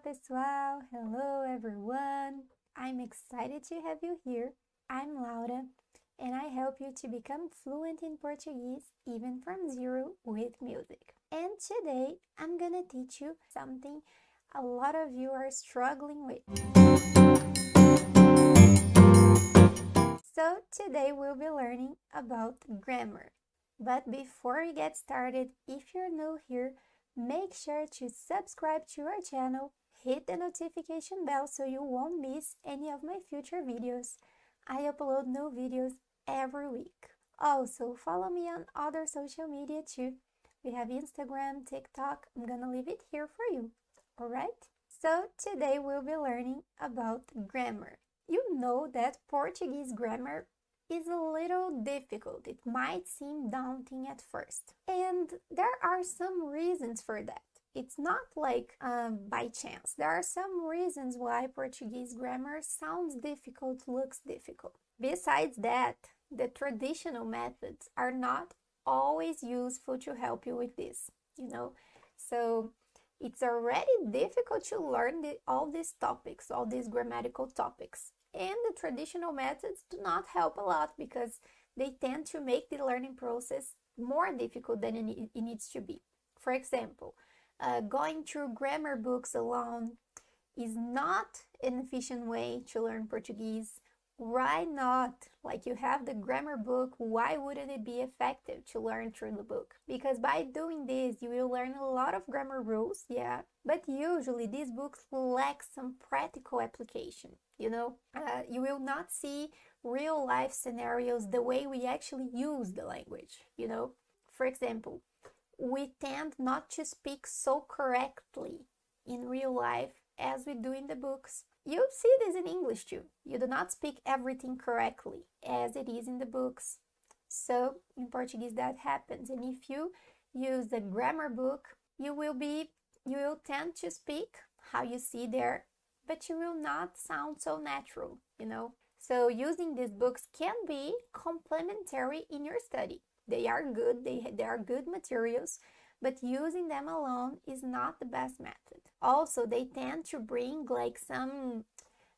pessoal! Hello everyone! I'm excited to have you here. I'm Laura and I help you to become fluent in Portuguese even from zero with music. And today I'm gonna teach you something a lot of you are struggling with. So today we'll be learning about grammar. But before we get started, if you're new here, make sure to subscribe to our channel, hit the notification bell so you won't miss any of my future videos. I upload new videos every week. Also, follow me on other social media too. We have Instagram, TikTok. I'm gonna leave it here for you. Alright? So today we'll be learning about grammar. You know that Portuguese grammar is a little difficult. It might seem daunting at first. And there are some reasons for that. It's not like by chance. There are some reasons why Portuguese grammar sounds difficult, looks difficult. Besides that, the traditional methods are not always useful to help you with this, So it's already difficult to learn all these topics, all these grammatical topics. And the traditional methods do not help a lot because they tend to make the learning process more difficult than it needs to be. For example, going through grammar books alone is not an efficient way to learn Portuguese. Why not? Like, you have the grammar book, why wouldn't it be effective to learn through the book? Because by doing this, you will learn a lot of grammar rules, yeah, but usually these books lack some practical application, you will not see real life scenarios the way we actually use the language, For example, we tend not to speak so correctly in real life as we do in the books. You see this in English too. You do not speak everything correctly as it is in the books. So in Portuguese that happens. And if you use the grammar book, you will tend to speak how you see there, but you will not sound so natural, So using these books can be complementary in your study. They are good, they are good materials, but using them alone is not the best method. Also, they tend to bring like some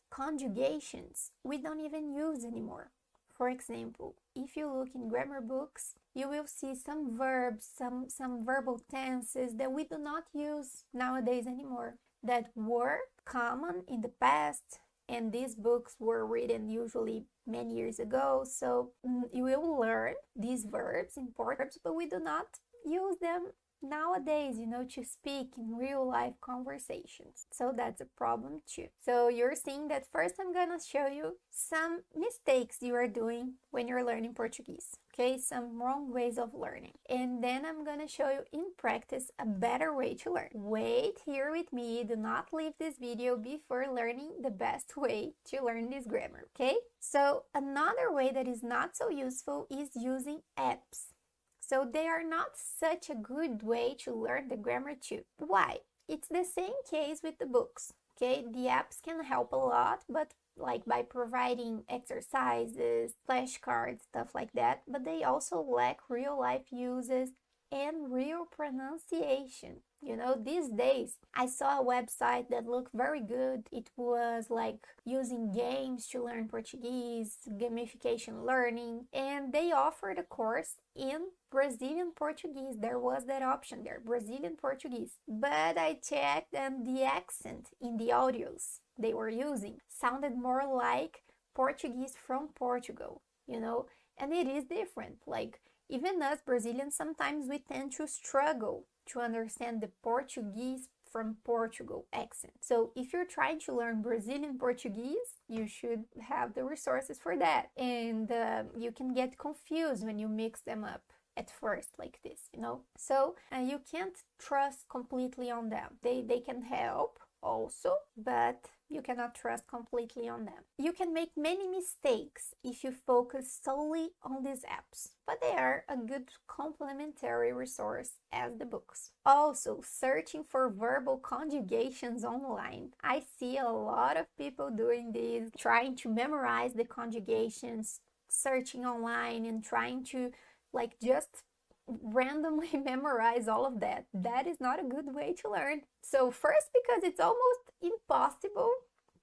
conjugations we don't even use anymore. For example, if you look in grammar books, you will see some verbs, some verbal tenses that we do not use nowadays anymore, that were common in the past, and these books were written usually many years ago. So you will learn these verbs, important verbs, but we do not use them nowadays, to speak in real life conversations. So that's a problem too. So you're seeing that first I'm gonna show you some mistakes you are doing when you're learning Portuguese, okay? Some wrong ways of learning. And then I'm gonna show you in practice a better way to learn. Wait here with me, do not leave this video before learning the best way to learn this grammar, okay? So another way that is not so useful is using apps. So they are not such a good way to learn the grammar too. Why? It's the same case with the books, okay? The apps can help a lot, but like by providing exercises, flashcards, stuff like that, but they also lack real life uses and real pronunciation. These days I saw a website that looked very good. It was like using games to learn Portuguese, gamification learning, and they offered a course in Brazilian Portuguese. There was that option there, Brazilian Portuguese. But I checked and the accent in the audios they were using sounded more like Portuguese from Portugal, and it is different. Like, even us Brazilians, sometimes we tend to struggle to understand the Portuguese from Portugal accent. So if you're trying to learn Brazilian Portuguese, you should have the resources for that. And you can get confused when you mix them up at first like this, So you can't trust completely on them. They can help also, but you cannot trust completely on them. You can make many mistakes if you focus solely on these apps, but they are a good complementary resource as the books. Also, searching for verbal conjugations online. I see a lot of people doing this, trying to memorize the conjugations, searching online and trying to just randomly memorize all of that. That is not a good way to learn. So first, because it's almost impossible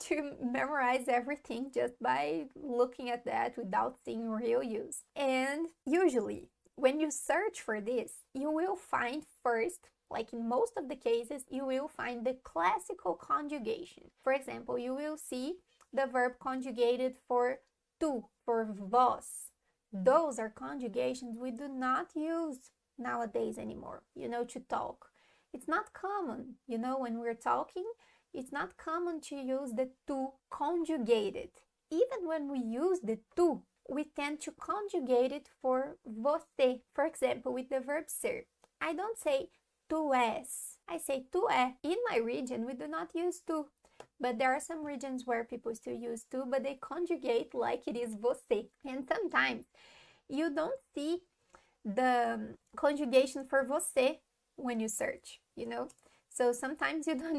to memorize everything just by looking at that without seeing real use. And usually, when you search for this, you will find first, like in most of the cases, you will find the classical conjugation. For example, you will see the verb conjugated for tu, for vós. Those are conjugations we do not use nowadays anymore, to talk. It's not common, when we're talking, it's not common to use the tu conjugated. Even when we use the tu, we tend to conjugate it for você. For example, with the verb ser. I don't say tu és, I say tu é. In my region, we do not use tu. But there are some regions where people still use tu, but they conjugate like it is você. And sometimes you don't see the conjugation for você when you search, So sometimes they don't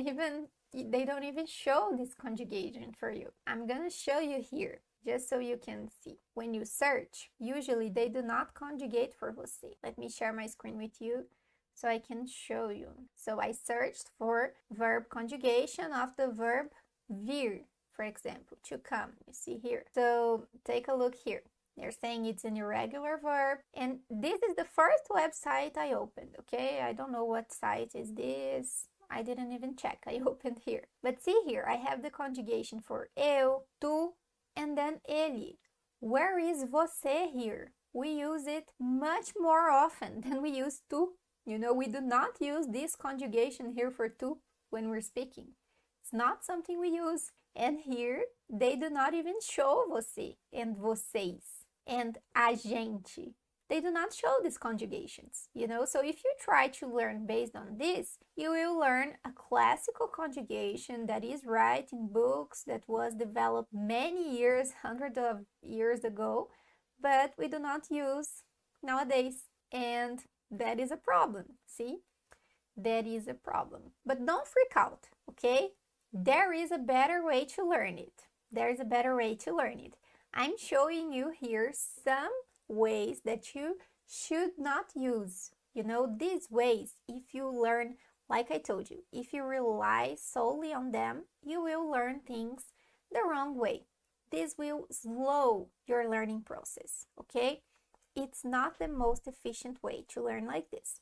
even show this conjugation for you. I'm gonna show you here, just so you can see. When you search, usually they do not conjugate for você. Let me share my screen with you so I can show you. So I searched for verb conjugation of the verb vir, for example, to come, you see here. So take a look here. They're saying it's an irregular verb, and this is the first website I opened, okay? I don't know what site is this. I didn't even check. I opened here. But see here, I have the conjugation for eu, tu, and then ele. Where is você here? We use it much more often than we use tu. We do not use this conjugation here for tu when we're speaking. It's not something we use. And here, they do not even show você and vocês and a gente. They do not show these conjugations, So if you try to learn based on this, you will learn a classical conjugation that is right in books, that was developed many years, hundreds of years ago, but we do not use nowadays. And that is a problem, see? That is a problem. But don't freak out, okay? There is a better way to learn it. There is a better way to learn it. I'm showing you here some ways that you should not use. These ways, if you learn, like I told you, if you rely solely on them, you will learn things the wrong way. This will slow your learning process, okay? It's not the most efficient way to learn like this.